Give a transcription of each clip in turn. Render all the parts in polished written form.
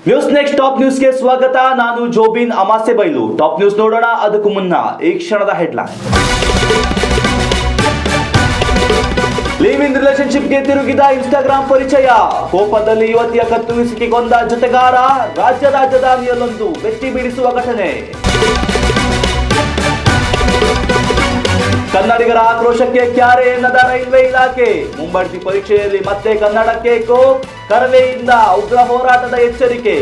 News next top ನ್ಯೂಸ್ಗೆ ಸ್ವಾಗತ. ನಾನು ಜೋಬಿನ್ ಅಮಾಸೆ ಬೈಲು. ಟಾಪ್ ನ್ಯೂಸ್ ನೋಡೋಣ. ಅದಕ್ಕೂ ಮುನ್ನ ಈ ಕ್ಷಣದ ಹೆಡ್ಲೈನ್. ಲಿವ್ ಇನ್ ರಿಲೇಶನ್ಶಿಪ್ಗೆ ತಿರುಗಿದ ಇನ್ಸ್ಟಾಗ್ರಾಮ್ ಪರಿಚಯ. ಕೋಪದಲ್ಲಿ ಯುವತಿಯ ಕತ್ತುಹಿಸಿಕೆ ಕೊಂದ ಜೊತೆಗಾರ. ರಾಜ್ಯ ರಾಜಧಾನಿಯಲ್ಲೊಂದು ಬೆಚ್ಚಿ ಬೀಳಿಸುವ ಘಟನೆ. ಕನ್ನಡಿಗರ ಆಕ್ರೋಶಕ್ಕೆ ಕ್ಯಾರೆ ಎನ್ನದ ರೈಲ್ವೆ ಇಲಾಖೆ. ಮುಂಬಡ್ತಿ ಪರೀಕ್ಷೆಯಲ್ಲಿ ಮತ್ತೆ ಕನ್ನಡಕ್ಕೆ ಕೋಪ್. ಕರವೆಯಿಂದ ಉಗ್ರ ಹೋರಾಟದ ಎಚ್ಚರಿಕೆ.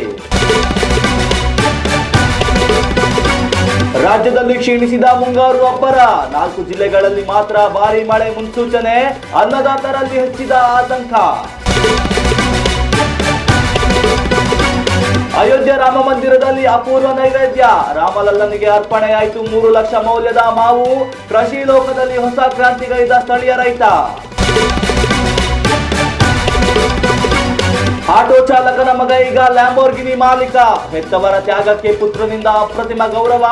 ರಾಜ್ಯದಲ್ಲಿ ಕ್ಷೀಣಿಸಿದ ಮುಂಗಾರು ಅಬ್ಬರ. 4 ಜಿಲ್ಲೆಗಳಲ್ಲಿ ಮಾತ್ರ ಭಾರೀ ಮಳೆ ಮುನ್ಸೂಚನೆ. ಅನ್ನದಾತರಲ್ಲಿ ಹೆಚ್ಚಿದ ಆತಂಕ. ಅಯೋಧ್ಯೆ ರಾಮ ಮಂದಿರದಲ್ಲಿ ಅಪೂರ್ವ ನೈವೇದ್ಯ. ರಾಮಲಲ್ಲನಿಗೆ ಅರ್ಪಣೆಯಾಯಿತು 3 ಲಕ್ಷ ಮೌಲ್ಯದ ಮಾವು. ಕೃಷಿ ಲೋಕದಲ್ಲಿ ಹೊಸ ಕ್ರಾಂತಿಗೈದ ಸ್ಥಳೀಯ ರೈತ. ಆಟೋ ಚಾಲಕನ ಮಗ ಈಗ ಲ್ಯಾಂಬೋರ್ಗಿನಿ ಮಾಲೀಕ. ಹೆತ್ತವರ ತ್ಯಾಗಕ್ಕೆ ಪುತ್ರನಿಂದ ಅಪ್ರತಿಮ ಗೌರವ.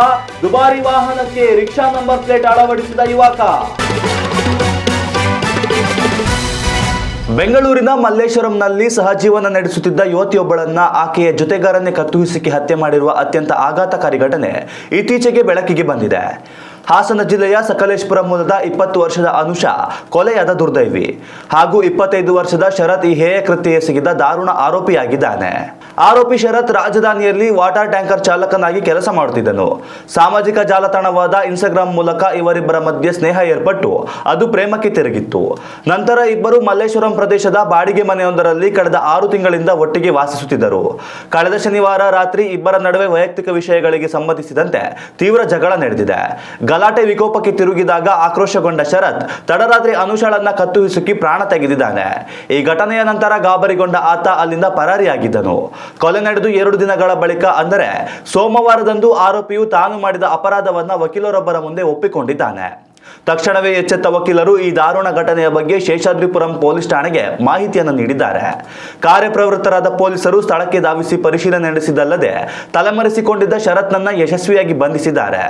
ದುಬಾರಿ ವಾಹನಕ್ಕೆ ರಿಕ್ಷಾ ನಂಬರ್ ಪ್ಲೇಟ್ ಅಳವಡಿಸಿದ ಯುವಕ. ಬೆಂಗಳೂರಿನ ಮಲ್ಲೇಶ್ವರಂನಲ್ಲಿ ಸಹಜೀವನ ನಡೆಸುತ್ತಿದ್ದ ಯುವತಿಯೊಬ್ಬಳನ್ನ ಆಕೆಯ ಜೊತೆಗಾರನ್ನೇ ಕತ್ತುಹಿಸಿಕೆ ಹತ್ಯೆ ಮಾಡಿರುವ ಅತ್ಯಂತ ಆಘಾತಕಾರಿ ಘಟನೆ ಇತ್ತೀಚೆಗೆ ಬೆಳಕಿಗೆ ಬಂದಿದೆ. ಹಾಸನ ಜಿಲ್ಲೆಯ ಸಕಲೇಶಪುರ ಮೂಲದ 20 ವರ್ಷದ ಅನುಷಾ ಕೊಲೆಯಾದ ದುರ್ದೈವಿ ಹಾಗೂ 25 ವರ್ಷದ ಶರತ್ ಈ ಹೇಯ ಕೃತ್ಯ ಎಸಗಿದ ದಾರುಣ ಆರೋಪಿಯಾಗಿದ್ದಾನೆ. ಆರೋಪಿ ಶರತ್ ರಾಜಧಾನಿಯಲ್ಲಿ ವಾಟರ್ ಟ್ಯಾಂಕರ್ ಚಾಲಕನಾಗಿ ಕೆಲಸ ಮಾಡುತ್ತಿದ್ದನು. ಸಾಮಾಜಿಕ ಜಾಲತಾಣವಾದ ಇನ್ಸ್ಟಾಗ್ರಾಮ್ ಮೂಲಕ ಇವರಿಬ್ಬರ ಮಧ್ಯೆ ಸ್ನೇಹ ಏರ್ಪಟ್ಟು ಅದು ಪ್ರೇಮಕ್ಕೆ ತಿರುಗಿತ್ತು. ನಂತರ ಇಬ್ಬರು ಮಲ್ಲೇಶ್ವರಂ ಪ್ರದೇಶದ ಬಾಡಿಗೆ ಮನೆಯೊಂದರಲ್ಲಿ ಕಳೆದ 6 ತಿಂಗಳಿಂದ ಒಟ್ಟಿಗೆ ವಾಸಿಸುತ್ತಿದ್ದರು. ಕಳೆದ ಶನಿವಾರ ರಾತ್ರಿ ಇಬ್ಬರ ನಡುವೆ ವೈಯಕ್ತಿಕ ವಿಷಯಗಳಿಗೆ ಸಂಬಂಧಿಸಿದಂತೆ ತೀವ್ರ ಜಗಳ ನಡೆದಿದೆ. ಗಲಾಟೆ ವಿಕೋಪಕ್ಕೆ ತಿರುಗಿದಾಗ ಆಕ್ರೋಶಗೊಂಡ ಶರತ್ ತಡರಾತ್ರಿ ಅನುಷಾಳನ್ನ ಕತ್ತು ಹಿಸುಕಿ ಪ್ರಾಣ ತೆಗೆದಿದ್ದಾನೆ. ಈ ಘಟನೆಯ ನಂತರ ಗಾಬರಿಗೊಂಡ ಆತ ಅಲ್ಲಿಂದ ಪರಾರಿಯಾಗಿದ್ದನು. ಕೊಲೆ ನಡೆದು 2 ದಿನಗಳ ಬಳಿಕ ಅಂದರೆ ಸೋಮವಾರದಂದು ಆರೋಪಿಯು ತಾನು ಮಾಡಿದ ಅಪರಾಧವನ್ನ ವಕೀಲರೊಬ್ಬರ ಮುಂದೆ ಒಪ್ಪಿಕೊಂಡಿದ್ದಾನೆ. ತಕ್ಷಣವೇ ಎಚ್ಚೆತ್ತ ವಕೀಲರು ಈ ದಾರುಣ ಘಟನೆಯ ಬಗ್ಗೆ ಶೇಷಾದ್ರಿಪುರಂ ಪೊಲೀಸ್ ಠಾಣೆಗೆ ಮಾಹಿತಿಯನ್ನು ನೀಡಿದ್ದಾರೆ. ಕಾರ್ಯಪ್ರವೃತ್ತರಾದ ಪೊಲೀಸರು ಸ್ಥಳಕ್ಕೆ ಧಾವಿಸಿ ಪರಿಶೀಲನೆ ನಡೆಸಿದ್ದಲ್ಲದೆ ತಲೆಮರೆಸಿಕೊಂಡಿದ್ದ ಶರತ್ನನ್ನ ಯಶಸ್ವಿಯಾಗಿ ಬಂಧಿಸಿದ್ದಾರೆ.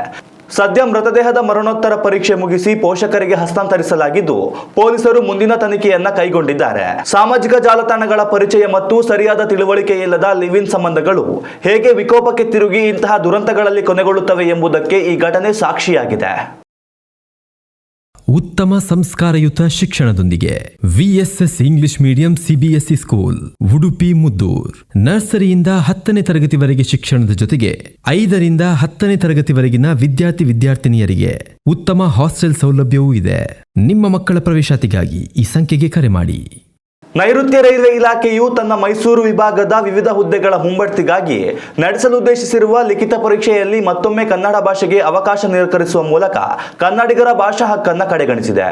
ಸದ್ಯ ಮೃತದೇಹದ ಮರಣೋತ್ತರ ಪರೀಕ್ಷೆ ಮುಗಿಸಿ ಪೋಷಕರಿಗೆ ಹಸ್ತಾಂತರಿಸಲಾಗಿದ್ದು ಪೊಲೀಸರು ಮುಂದಿನ ತನಿಖೆಯನ್ನ ಕೈಗೊಂಡಿದ್ದಾರೆ. ಸಾಮಾಜಿಕ ಜಾಲತಾಣಗಳ ಪರಿಚಯ ಮತ್ತು ಸರಿಯಾದ ತಿಳುವಳಿಕೆ ಇಲ್ಲದ ಲಿವ್ ಇನ್ ಸಂಬಂಧಗಳು ಹೇಗೆ ವಿಕೋಪಕ್ಕೆ ತಿರುಗಿ ಇಂತಹ ದುರಂತಗಳಲ್ಲಿ ಕೊನೆಗೊಳ್ಳುತ್ತವೆ ಎಂಬುದಕ್ಕೆ ಈ ಘಟನೆ ಸಾಕ್ಷಿಯಾಗಿದೆ. ಉತ್ತಮ ಸಂಸ್ಕಾರಯುತ ಶಿಕ್ಷಣದೊಂದಿಗೆ VSS English medium CBSE school Udupi Muddur. ನರ್ಸರಿಯಿಂದ 10ನೇ ತರಗತಿವರೆಗೆ ಶಿಕ್ಷಣದ ಜೊತೆಗೆ 5ರಿಂದ 10ನೇ ತರಗತಿವರೆಗಿನ ವಿದ್ಯಾರ್ಥಿನಿಯರಿಗೆ ಉತ್ತಮ ಹಾಸ್ಟೆಲ್ ಸೌಲಭ್ಯವೂ ಇದೆ. ನಿಮ್ಮ ಮಕ್ಕಳ ಪ್ರವೇಶಾತಿಗಾಗಿ ಈ ಸಂಖ್ಯೆಗೆ ಕರೆ ಮಾಡಿ. ನೈಋತ್ಯ ರೈಲ್ವೆ ಇಲಾಖೆಯು ತನ್ನ ಮೈಸೂರು ವಿಭಾಗದ ವಿವಿಧ ಹುದ್ದೆಗಳ ಮುಂಬಡ್ತಿಗಾಗಿ ನಡೆಸಲು ಉದ್ದೇಶಿಸಿರುವ ಲಿಖಿತ ಪರೀಕ್ಷೆಯಲ್ಲಿ ಮತ್ತೊಮ್ಮೆ ಕನ್ನಡ ಭಾಷೆಗೆ ಅವಕಾಶ ನಿರಾಕರಿಸುವ ಮೂಲಕ ಕನ್ನಡಿಗರ ಭಾಷಾ ಹಕ್ಕನ್ನು ಕಡೆಗಣಿಸಿದೆ.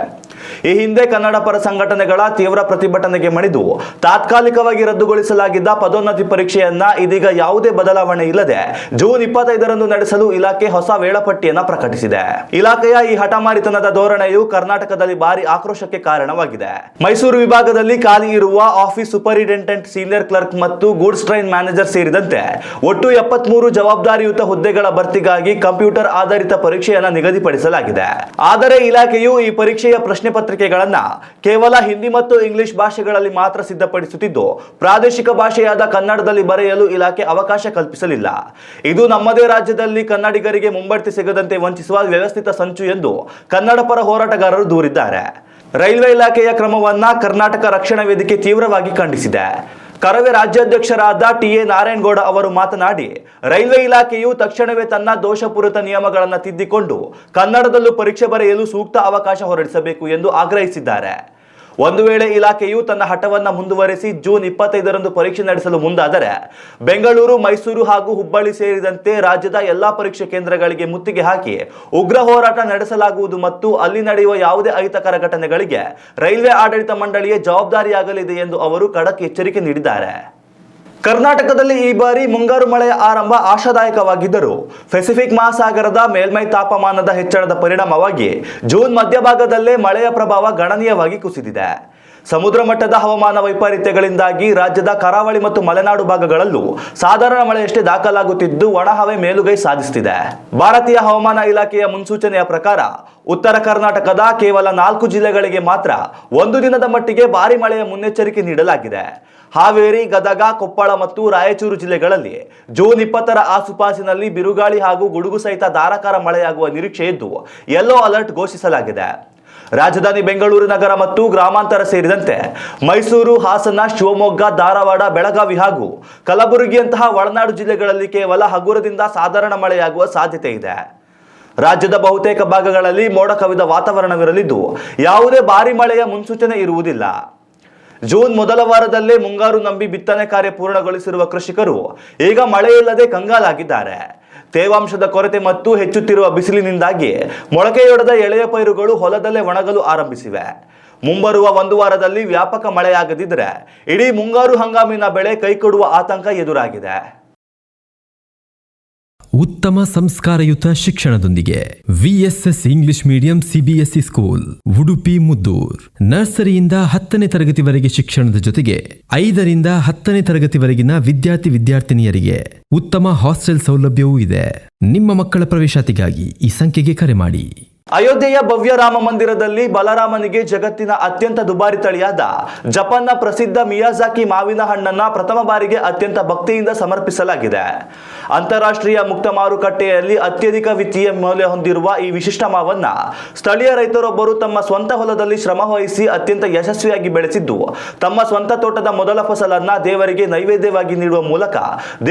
ಈ ಹಿಂದೆ ಕನ್ನಡ ಪರ ಸಂಘಟನೆಗಳ ತೀವ್ರ ಪ್ರತಿಭಟನೆಗೆ ಮಣಿದು ತಾತ್ಕಾಲಿಕವಾಗಿ ರದ್ದುಗೊಳಿಸಲಾಗಿದ್ದ ಪದೋನ್ನತಿ ಪರೀಕ್ಷೆಯನ್ನ ಇದೀಗ ಯಾವುದೇ ಬದಲಾವಣೆ ಇಲ್ಲದೆ ಜೂನ್ 25ರಂದು ನಡೆಸಲು ಇಲಾಖೆ ಹೊಸ ವೇಳಾಪಟ್ಟಿಯನ್ನ ಪ್ರಕಟಿಸಿದೆ. ಇಲಾಖೆಯ ಈ ಹಠಮಾರಿತನದ ಧೋರಣೆಯು ಕರ್ನಾಟಕದಲ್ಲಿ ಭಾರಿ ಆಕ್ರೋಶಕ್ಕೆ ಕಾರಣವಾಗಿದೆ. ಮೈಸೂರು ವಿಭಾಗದಲ್ಲಿ ಖಾಲಿ ಇರುವ ಆಫೀಸ್ ಸೂಪರಿಂಟೆಂಡೆಂಟ್, ಸೀನಿಯರ್ ಕ್ಲರ್ಕ್ ಮತ್ತು ಗೂಡ್ಸ್ ಟ್ರೈನ್ ಮ್ಯಾನೇಜರ್ ಸೇರಿದಂತೆ ಒಟ್ಟು 73 ಜವಾಬ್ದಾರಿಯುತ ಹುದ್ದೆಗಳ ಭರ್ತಿಗಾಗಿ ಕಂಪ್ಯೂಟರ್ ಆಧಾರಿತ ಪರೀಕ್ಷೆಯನ್ನು ನಿಗದಿಪಡಿಸಲಾಗಿದೆ. ಆದರೆ ಇಲಾಖೆಯು ಈ ಪರೀಕ್ಷೆಯ ಪ್ರಶ್ನೆ ಪತ್ರಿಕೆಗಳನ್ನ ಕೇವಲ ಹಿಂದಿ ಮತ್ತು ಇಂಗ್ಲಿಷ್ ಭಾಷೆಗಳಲ್ಲಿ ಮಾತ್ರ ಸಿದ್ಧಪಡಿಸುತ್ತಿದ್ದು ಪ್ರಾದೇಶಿಕ ಭಾಷೆಯಾದ ಕನ್ನಡದಲ್ಲಿ ಬರೆಯಲು ಇಲಾಖೆ ಅವಕಾಶ ಕಲ್ಪಿಸಲಿಲ್ಲ. ಇದು ನಮ್ಮದೇ ರಾಜ್ಯದಲ್ಲಿ ಕನ್ನಡಿಗರಿಗೆ ಮುಂಬಡ್ತಿ ಸಿಗದಂತೆ ವಂಚಿಸುವ ವ್ಯವಸ್ಥಿತ ಸಂಚು ಎಂದು ಕನ್ನಡ ಪರ ಹೋರಾಟಗಾರರು ದೂರಿದ್ದಾರೆ. ರೈಲ್ವೆ ಇಲಾಖೆಯ ಕ್ರಮವನ್ನ ಕರ್ನಾಟಕ ರಕ್ಷಣಾ ವೇದಿಕೆ ತೀವ್ರವಾಗಿ ಖಂಡಿಸಿದೆ. ಕರವೇ ರಾಜ್ಯಾಧ್ಯಕ್ಷರಾದ ಟಿ.ಎ. ನಾರಾಯಣಗೌಡ ಅವರು ಮಾತನಾಡಿ, ರೈಲ್ವೆ ಇಲಾಖೆಯು ತಕ್ಷಣವೇ ತನ್ನ ದೋಷಪೂರಿತ ನಿಯಮಗಳನ್ನು ತಿದ್ದಿಕೊಂಡು ಕನ್ನಡದಲ್ಲೂ ಪರೀಕ್ಷೆ ಬರೆಯಲು ಸೂಕ್ತ ಅವಕಾಶ ಹೊರಡಿಸಬೇಕು ಎಂದು ಆಗ್ರಹಿಸಿದ್ದಾರೆ. ಒಂದು ವೇಳೆ ಇಲಾಖೆಯು ತನ್ನ ಹಠವನ್ನ ಮುಂದುವರೆಸಿ ಜೂನ್ 25ರಂದು ಪರೀಕ್ಷೆ ನಡೆಸಲು ಮುಂದಾದರೆ ಬೆಂಗಳೂರು, ಮೈಸೂರು ಹಾಗೂ ಹುಬ್ಬಳ್ಳಿ ಸೇರಿದಂತೆ ರಾಜ್ಯದ ಎಲ್ಲಾ ಪರೀಕ್ಷೆ ಕೇಂದ್ರಗಳಿಗೆ ಮುತ್ತಿಗೆ ಹಾಕಿ ಉಗ್ರ ಹೋರಾಟ ನಡೆಸಲಾಗುವುದು ಮತ್ತು ಅಲ್ಲಿ ನಡೆಯುವ ಯಾವುದೇ ಅಹಿತಕರ ಘಟನೆಗಳಿಗೆ ರೈಲ್ವೆ ಆಡಳಿತ ಮಂಡಳಿಯೇ ಜವಾಬ್ದಾರಿಯಾಗಲಿದೆ ಎಂದು ಅವರು ಖಡಕ್ ಎಚ್ಚರಿಕೆ ನೀಡಿದ್ದಾರೆ. ಕರ್ನಾಟಕದಲ್ಲಿ ಈ ಬಾರಿ ಮುಂಗಾರು ಮಳೆಯ ಆರಂಭ ಆಶಾದಾಯಕವಾಗಿದ್ದರೂ ಪೆಸಿಫಿಕ್ ಮಹಾಸಾಗರದ ಮೇಲ್ಮೈ ತಾಪಮಾನದ ಹೆಚ್ಚಳದ ಪರಿಣಾಮವಾಗಿ ಜೂನ್ ಮಧ್ಯಭಾಗದಲ್ಲೇ ಮಳೆಯ ಪ್ರಭಾವ ಗಣನೀಯವಾಗಿ ಕುಸಿದಿದೆ. ಸಮುದ್ರ ಮಟ್ಟದ ಹವಾಮಾನ ವೈಪರೀತ್ಯಗಳಿಂದಾಗಿ ರಾಜ್ಯದ ಕರಾವಳಿ ಮತ್ತು ಮಲೆನಾಡು ಭಾಗಗಳಲ್ಲೂ ಸಾಧಾರಣ ಮಳೆಯಷ್ಟೇ ದಾಖಲಾಗುತ್ತಿದ್ದು ಒಣಹವೆ ಮೇಲುಗೈ ಸಾಧಿಸುತ್ತಿದೆ. ಭಾರತೀಯ ಹವಾಮಾನ ಇಲಾಖೆಯ ಮುನ್ಸೂಚನೆಯ ಪ್ರಕಾರ ಉತ್ತರ ಕರ್ನಾಟಕದ ಕೇವಲ 4 ಜಿಲ್ಲೆಗಳಿಗೆ ಮಾತ್ರ ಒಂದು ದಿನದ ಮಟ್ಟಿಗೆ ಭಾರಿ ಮಳೆಯ ಮುನ್ನೆಚ್ಚರಿಕೆ ನೀಡಲಾಗಿದೆ. ಹಾವೇರಿ, ಗದಗ, ಕೊಪ್ಪಳ ಮತ್ತು ರಾಯಚೂರು ಜಿಲ್ಲೆಗಳಲ್ಲಿ ಜೂನ್ 20ರ ಆಸುಪಾಸಿನಲ್ಲಿ ಬಿರುಗಾಳಿ ಹಾಗೂ ಗುಡುಗು ಸಹಿತ ಧಾರಾಕಾರ ಮಳೆಯಾಗುವ ನಿರೀಕ್ಷೆ ಇದ್ದು ಯೆಲ್ಲೋ ಅಲರ್ಟ್ ಘೋಷಿಸಲಾಗಿದೆ. ರಾಜಧಾನಿ ಬೆಂಗಳೂರು ನಗರ ಮತ್ತು ಗ್ರಾಮಾಂತರ ಸೇರಿದಂತೆ ಮೈಸೂರು, ಹಾಸನ, ಶಿವಮೊಗ್ಗ, ಧಾರವಾಡ, ಬೆಳಗಾವಿ ಹಾಗೂ ಕಲಬುರಗಿಯಂತಹ ಒಳನಾಡು ಜಿಲ್ಲೆಗಳಲ್ಲಿ ಕೇವಲ ಹಗುರದಿಂದ ಸಾಧಾರಣ ಮಳೆಯಾಗುವ ಸಾಧ್ಯತೆ ಇದೆ. ರಾಜ್ಯದ ಬಹುತೇಕ ಭಾಗಗಳಲ್ಲಿ ಮೋಡ ಕವಿದ ವಾತಾವರಣವಿರಲಿದ್ದು ಯಾವುದೇ ಭಾರಿ ಮಳೆಯ ಮುನ್ಸೂಚನೆ ಇರುವುದಿಲ್ಲ. ಜೂನ್ ಮೊದಲ ವಾರದಲ್ಲೇ ಮುಂಗಾರು ನಂಬಿ ಬಿತ್ತನೆ ಕಾರ್ಯ ಪೂರ್ಣಗೊಳಿಸಿರುವ ಕೃಷಿಕರು ಈಗ ಮಳೆಯಿಲ್ಲದೆ ಕಂಗಾಲಾಗಿದ್ದಾರೆ. ತೇವಾಂಶದ ಕೊರತೆ ಮತ್ತು ಹೆಚ್ಚುತ್ತಿರುವ ಬಿಸಿಲಿನಿಂದಾಗಿ ಮೊಳಕೆಯೊಡೆದ ಎಳೆಯ ಪೈರುಗಳು ಹೊಲದಲ್ಲೇ ಒಣಗಲು ಆರಂಭಿಸಿವೆ. ಮುಂಬರುವ 1 ವಾರದಲ್ಲಿ ವ್ಯಾಪಕ ಮಳೆಯಾಗದಿದ್ದರೆ ಇಡೀ ಮುಂಗಾರು ಹಂಗಾಮಿನ ಬೆಳೆ ಕೈಕೊಡುವ ಆತಂಕ ಎದುರಾಗಿದೆ. ಉತ್ತಮ ಸಂಸ್ಕಾರಯುತ ಶಿಕ್ಷಣದೊಂದಿಗೆ VSS English medium CBSE school Udupi Muddur. ನರ್ಸರಿಯಿಂದ 10ನೇ ತರಗತಿವರೆಗೆ ಶಿಕ್ಷಣದ ಜೊತೆಗೆ 5ರಿಂದ 10ನೇ ತರಗತಿವರೆಗಿನ ವಿದ್ಯಾರ್ಥಿನಿಯರಿಗೆ ಉತ್ತಮ ಹಾಸ್ಟೆಲ್ ಸೌಲಭ್ಯವೂ ಇದೆ. ನಿಮ್ಮ ಮಕ್ಕಳ ಪ್ರವೇಶಾತಿಗಾಗಿ ಈ ಸಂಖ್ಯೆಗೆ ಕರೆ ಮಾಡಿ. ಅಯೋಧ್ಯೆಯ ಭವ್ಯ ರಾಮ ಮಂದಿರದಲ್ಲಿ ಬಲರಾಮನಿಗೆ ಜಗತ್ತಿನ ಅತ್ಯಂತ ದುಬಾರಿ ತಳಿಯಾದ ಜಪಾನ್ನ ಪ್ರಸಿದ್ಧ ಮಿಯಾಜಾಕಿ ಮಾವಿನ ಹಣ್ಣನ್ನ ಪ್ರಥಮ ಬಾರಿಗೆ ಅತ್ಯಂತ ಭಕ್ತಿಯಿಂದ ಸಮರ್ಪಿಸಲಾಗಿದೆ. ಅಂತಾರಾಷ್ಟ್ರೀಯ ಮುಕ್ತ ಮಾರುಕಟ್ಟೆಯಲ್ಲಿ ಅತ್ಯಧಿಕ ವಿತ್ತೀಯ ಮೌಲ್ಯ ಹೊಂದಿರುವ ಈ ವಿಶಿಷ್ಟ ಮಾವನ್ನ ಸ್ಥಳೀಯ ರೈತರೊಬ್ಬರು ತಮ್ಮ ಸ್ವಂತ ಹೊಲದಲ್ಲಿ ಶ್ರಮ ವಹಿಸಿ ಅತ್ಯಂತ ಯಶಸ್ವಿಯಾಗಿ ಬೆಳೆಸಿದ್ದು ತಮ್ಮ ಸ್ವಂತ ತೋಟದ ಮೊದಲ ಫಸಲನ್ನ ದೇವರಿಗೆ ನೈವೇದ್ಯವಾಗಿ ನೀಡುವ ಮೂಲಕ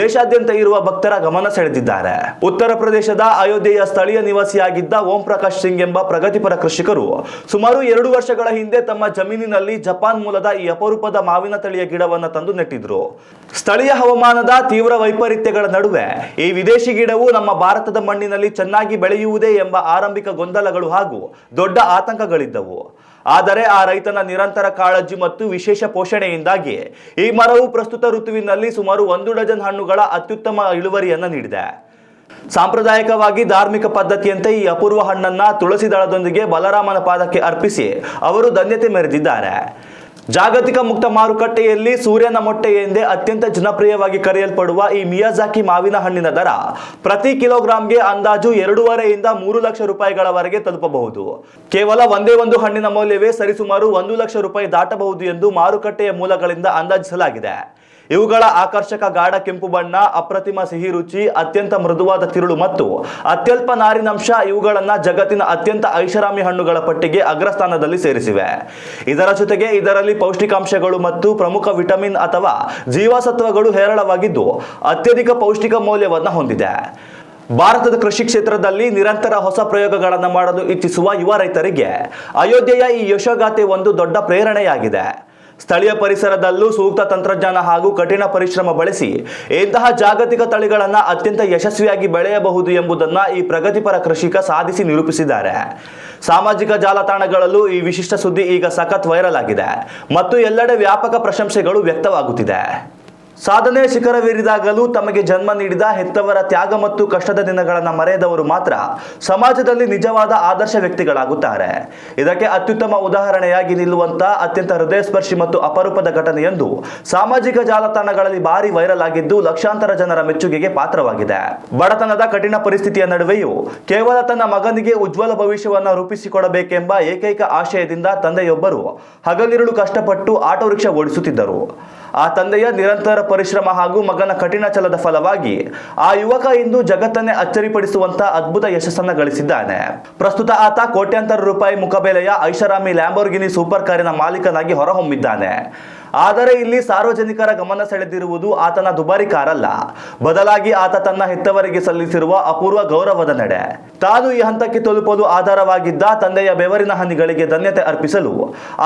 ದೇಶಾದ್ಯಂತ ಇರುವ ಭಕ್ತರ ಗಮನ ಸೆಳೆದಿದ್ದಾರೆ. ಉತ್ತರ ಪ್ರದೇಶದ ಅಯೋಧ್ಯೆಯ ಸ್ಥಳೀಯ ನಿವಾಸಿಯಾಗಿದ್ದ ಓಂ ಪ್ರಕಾಶ್ ಸಿಂಗ್ ಎಂಬ ಪ್ರಗತಿಪರ ಕೃಷಿಕರು ಸುಮಾರು 2 ವರ್ಷಗಳ ಹಿಂದೆ ತಮ್ಮ ಜಮೀನಿನಲ್ಲಿ ಜಪಾನ್ ಮೂಲದ ಈ ಅಪರೂಪದ ಮಾವಿನ ತಳಿಯ ಗಿಡವನ್ನು ತಂದು ನೆಟ್ಟಿದ್ರು. ಸ್ಥಳೀಯ ಹವಾಮಾನದ ತೀವ್ರ ವೈಪರೀತ್ಯಗಳ ನಡುವೆ ಈ ವಿದೇಶಿ ಗಿಡವು ನಮ್ಮ ಭಾರತದ ಮಣ್ಣಿನಲ್ಲಿ ಚೆನ್ನಾಗಿ ಬೆಳೆಯುವುದೇ ಎಂಬ ಆರಂಭಿಕ ಗೊಂದಲಗಳು ಹಾಗೂ ದೊಡ್ಡ ಆತಂಕಗಳಿದ್ದವು. ಆದರೆ ಆ ರೈತನ ನಿರಂತರ ಕಾಳಜಿ ಮತ್ತು ವಿಶೇಷ ಪೋಷಣೆಯಿಂದಾಗಿ ಈ ಮರವು ಪ್ರಸ್ತುತ ಋತುವಿನಲ್ಲಿ ಸುಮಾರು 1 ಡಜನ್ ಹಣ್ಣುಗಳ ಅತ್ಯುತ್ತಮ ಇಳುವರಿಯನ್ನು ನೀಡಿದೆ. ಸಾಂಪ್ರದಾಯಿಕವಾಗಿ ಧಾರ್ಮಿಕ ಪದ್ಧತಿಯಂತೆ ಈ ಅಪೂರ್ವ ಹಣ್ಣನ್ನ ತುಳಸಿ ದಳದೊಂದಿಗೆ ಬಲರಾಮನ ಪಾದಕ್ಕೆ ಅರ್ಪಿಸಿ ಅವರು ಧನ್ಯತೆ ಮೆರೆದಿದ್ದಾರೆ. ಜಾಗತಿಕ ಮುಕ್ತ ಮಾರುಕಟ್ಟೆಯಲ್ಲಿ ಸೂರ್ಯನ ಮೊಟ್ಟೆ ಎಂದೇ ಅತ್ಯಂತ ಜನಪ್ರಿಯವಾಗಿ ಕರೆಯಲ್ಪಡುವ ಈ ಮಿಯಾಜಾಕಿ ಮಾವಿನ ಹಣ್ಣಿನ ದರ ಪ್ರತಿ ಕಿಲೋಗ್ರಾಂಗೆ ಅಂದಾಜು 2.5 ರಿಂದ 3 ಲಕ್ಷ ರೂಪಾಯಿಗಳವರೆಗೆ ತಲುಪಬಹುದು. ಕೇವಲ ಒಂದೇ ಒಂದು ಹಣ್ಣಿನ ಮೌಲ್ಯವೇ ಸರಿಸುಮಾರು 1 ಲಕ್ಷ ರೂಪಾಯಿ ದಾಟಬಹುದು ಎಂದು ಮಾರುಕಟ್ಟೆಯ ಮೂಲಗಳಿಂದ ಅಂದಾಜಿಸಲಾಗಿದೆ. ಇವುಗಳ ಆಕರ್ಷಕ ಗಾಢ ಕೆಂಪು ಬಣ್ಣ, ಅಪ್ರತಿಮ ಸಿಹಿ ರುಚಿ, ಅತ್ಯಂತ ಮೃದುವಾದ ತಿರುಳು ಮತ್ತು ಅತ್ಯಲ್ಪ ನಾರಿನಂಶ ಇವುಗಳನ್ನು ಜಗತ್ತಿನ ಅತ್ಯಂತ ಐಷಾರಾಮಿ ಹಣ್ಣುಗಳ ಪಟ್ಟಿಗೆ ಅಗ್ರಸ್ಥಾನದಲ್ಲಿ ಸೇರಿಸಿವೆ. ಇದರ ಜೊತೆಗೆ ಇದರಲ್ಲಿ ಪೌಷ್ಟಿಕಾಂಶಗಳು ಮತ್ತು ಪ್ರಮುಖ ವಿಟಮಿನ್ ಅಥವಾ ಜೀವಸತ್ವಗಳು ಹೇರಳವಾಗಿದ್ದು ಅತ್ಯಧಿಕ ಪೌಷ್ಟಿಕ ಮೌಲ್ಯವನ್ನು ಹೊಂದಿದೆ. ಭಾರತದ ಕೃಷಿ ಕ್ಷೇತ್ರದಲ್ಲಿ ನಿರಂತರ ಹೊಸ ಪ್ರಯೋಗಗಳನ್ನು ಮಾಡಲು ಇಚ್ಛಿಸುವ ಯುವ ರೈತರಿಗೆ ಅಯೋಧ್ಯೆಯ ಈ ಯಶೋಗಾಥೆ ಒಂದು ದೊಡ್ಡ ಪ್ರೇರಣೆಯಾಗಿದೆ. ಸ್ಥಳೀಯ ಪರಿಸರದಲ್ಲೂ ಸೂಕ್ತ ತಂತ್ರಜ್ಞಾನ ಹಾಗೂ ಕಠಿಣ ಪರಿಶ್ರಮ ಬಳಸಿ ಇಂತಹ ಜಾಗತಿಕ ತಳಿಗಳನ್ನು ಅತ್ಯಂತ ಯಶಸ್ವಿಯಾಗಿ ಬೆಳೆಯಬಹುದು ಎಂಬುದನ್ನು ಈ ಪ್ರಗತಿಪರ ಕೃಷಿಕ ಸಾಧಿಸಿ ನಿರೂಪಿಸಿದ್ದಾರೆ. ಸಾಮಾಜಿಕ ಜಾಲತಾಣಗಳಲ್ಲೂ ಈ ವಿಶಿಷ್ಟ ಸುದ್ದಿ ಈಗ ಸಖತ್ ವೈರಲ್ ಆಗಿದೆ ಮತ್ತು ಎಲ್ಲೆಡೆ ವ್ಯಾಪಕ ಪ್ರಶಂಸೆಗಳು ವ್ಯಕ್ತವಾಗುತ್ತಿದೆ. ಸಾಧನೆಯ ಶಿಖರವೇರಿದಾಗಲೂ ತಮಗೆ ಜನ್ಮ ನೀಡಿದ ಹೆತ್ತವರ ತ್ಯಾಗ ಮತ್ತು ಕಷ್ಟದ ದಿನಗಳನ್ನು ಮರೆಯದವರು ಮಾತ್ರ ಸಮಾಜದಲ್ಲಿ ನಿಜವಾದ ಆದರ್ಶ ವ್ಯಕ್ತಿಗಳಾಗುತ್ತಾರೆ. ಇದಕ್ಕೆ ಅತ್ಯುತ್ತಮ ಉದಾಹರಣೆಯಾಗಿ ನಿಲ್ಲುವಂತಹ ಅತ್ಯಂತ ಹೃದಯಸ್ಪರ್ಶಿ ಮತ್ತು ಅಪರೂಪದ ಘಟನೆಯೊಂದು ಸಾಮಾಜಿಕ ಜಾಲತಾಣಗಳಲ್ಲಿ ಭಾರಿ ವೈರಲ್ ಆಗಿದ್ದು ಲಕ್ಷಾಂತರ ಜನರ ಮೆಚ್ಚುಗೆಗೆ ಪಾತ್ರವಾಗಿದೆ. ಬಡತನದ ಕಠಿಣ ಪರಿಸ್ಥಿತಿಯ ನಡುವೆಯೂ ಕೇವಲ ತನ್ನ ಮಗನಿಗೆ ಉಜ್ವಲ ಭವಿಷ್ಯವನ್ನು ರೂಪಿಸಿಕೊಡಬೇಕೆಂಬ ಏಕೈಕ ಆಶಯದಿಂದ ತಂದೆಯೊಬ್ಬರು ಹಗಲಿರುಳು ಕಷ್ಟಪಟ್ಟು ಆಟೋ ರಿಕ್ಷಾ ಓಡಿಸುತ್ತಿದ್ದರು. ಆ ತಂದೆಯ ನಿರಂತರ ಪರಿಶ್ರಮ ಹಾಗೂ ಮಗನ ಕಠಿಣ ಛಲದ ಫಲವಾಗಿ ಆ ಯುವಕ ಇಂದು ಜಗತ್ತನ್ನೇ ಅಚ್ಚರಿಪಡಿಸುವಂತಹ ಅದ್ಭುತ ಯಶಸ್ಸನ್ನು ಗಳಿಸಿದ್ದಾನೆ. ಪ್ರಸ್ತುತ ಆತ ಕೋಟ್ಯಾಂತರ ರೂಪಾಯಿ ಮುಖಬೆಲೆಯ ಐಷಾರಾಮಿ ಲ್ಯಾಂಬೋರ್ಗಿನಿ ಸೂಪರ್ ಕಾರಿನ ಮಾಲೀಕನಾಗಿ ಹೊರಹೊಮ್ಮಿದ್ದಾನೆ. ಆದರೆ ಇಲ್ಲಿ ಸಾರ್ವಜನಿಕರ ಗಮನ ಸೆಳೆದಿರುವುದು ಆತನ ದುಬಾರಿ ಕಾರಲ್ಲ, ಬದಲಾಗಿ ಆತ ತನ್ನ ಹೆತ್ತವರಿಗೆ ಸಲ್ಲಿಸಿರುವ ಅಪೂರ್ವ ಗೌರವದ ನಡೆ. ತಾನು ಈ ಹಂತಕ್ಕೆ ತಲುಪಲು ಆಧಾರವಾಗಿದ್ದ ತಂದೆಯ ಬೆವರಿನ ಹನಿಗಳಿಗೆ ಧನ್ಯತೆ ಅರ್ಪಿಸಲು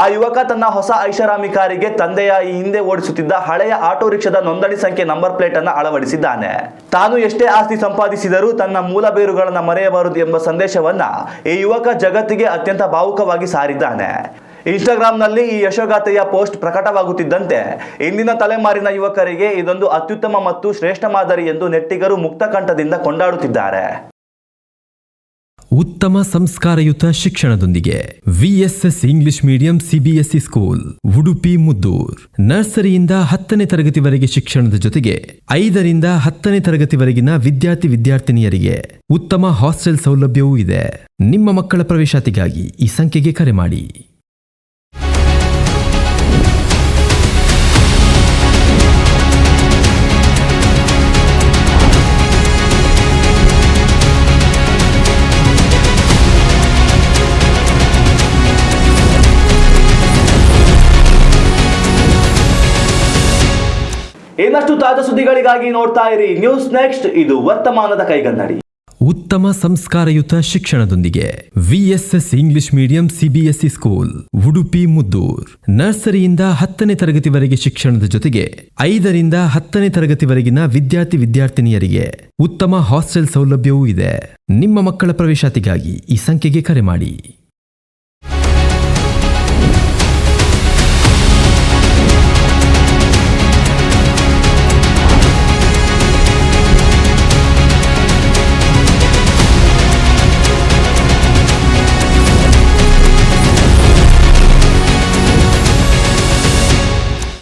ಆ ಯುವಕ ತನ್ನ ಹೊಸ ಐಷಾರಾಮಿ ಕಾರಿಗೆ ತಂದೆಯ ಈ ಹಿಂದೆ ಓಡಿಸುತ್ತಿದ್ದ ಹಳೆಯ ಆಟೋ ರಿಕ್ಷಾದ ನೋಂದಣಿ ಸಂಖ್ಯೆ ನಂಬರ್ ಪ್ಲೇಟ್ ಅನ್ನು ಅಳವಡಿಸಿದ್ದಾನೆ. ತಾನು ಎಷ್ಟೇ ಆಸ್ತಿ ಸಂಪಾದಿಸಿದರೂ ತನ್ನ ಮೂಲ ಬೇರುಗಳನ್ನು ಮರೆಯಬಾರದು ಎಂಬ ಸಂದೇಶವನ್ನ ಈ ಯುವಕ ಜಗತ್ತಿಗೆ ಅತ್ಯಂತ ಭಾವುಕವಾಗಿ ಸಾರಿದ್ದಾನೆ. ಇನ್ಸ್ಟಾಗ್ರಾಂನಲ್ಲಿ ಈ ಯಶೋಗಾಥೆಯ ಪೋಸ್ಟ್ ಪ್ರಕಟವಾಗುತ್ತಿದ್ದಂತೆ ಇಂದಿನ ತಲೆಮಾರಿನ ಯುವಕರಿಗೆ ಇದೊಂದು ಅತ್ಯುತ್ತಮ ಮತ್ತು ಶ್ರೇಷ್ಠ ಮಾದರಿ ಎಂದು ನೆಟ್ಟಿಗರು ಮುಕ್ತ ಕಂಠದಿಂದ ಕೊಂಡಾಡುತ್ತಿದ್ದಾರೆ. ಉತ್ತಮ ಸಂಸ್ಕಾರಯುತ ಶಿಕ್ಷಣದೊಂದಿಗೆ VSS English medium CBSE school Udupi Muddur. ನರ್ಸರಿಯಿಂದ 10ನೇ ತರಗತಿವರೆಗೆ ಶಿಕ್ಷಣದ ಜೊತೆಗೆ 5ರಿಂದ 10ನೇ ತರಗತಿವರೆಗಿನ ವಿದ್ಯಾರ್ಥಿನಿಯರಿಗೆ ಉತ್ತಮ ಹಾಸ್ಟೆಲ್ ಸೌಲಭ್ಯವೂ ಇದೆ. ನಿಮ್ಮ ಮಕ್ಕಳ ಪ್ರವೇಶಾತಿಗಾಗಿ ಈ ಸಂಖ್ಯೆಗೆ ಕರೆ ಮಾಡಿ. ಇನ್ನಷ್ಟು ತಾಜಾ ಸುದ್ದಿಗಳಿಗಾಗಿ ನೋಡ್ತಾ ಇರಿ ನ್ಯೂಸ್ ನೆಕ್ಸ್ಟ್. ಇದು ವರ್ತಮಾನದ ಕೈಗನ್ನಡಿ. ಉತ್ತಮ ಸಂಸ್ಕಾರಯುತ ಶಿಕ್ಷಣದೊಂದಿಗೆ VSS English medium CBSE school Udupi Muddur. ನರ್ಸರಿಯಿಂದ 10ನೇ ತರಗತಿವರೆಗೆ ಶಿಕ್ಷಣದ ಜೊತೆಗೆ 5ರಿಂದ 10ನೇ ತರಗತಿವರೆಗಿನ ವಿದ್ಯಾರ್ಥಿನಿಯರಿಗೆ ಉತ್ತಮ ಹಾಸ್ಟೆಲ್ ಸೌಲಭ್ಯವೂ ಇದೆ. ನಿಮ್ಮ ಮಕ್ಕಳ ಪ್ರವೇಶಾತಿಗಾಗಿ ಈ ಸಂಖ್ಯೆಗೆ ಕರೆ ಮಾಡಿ.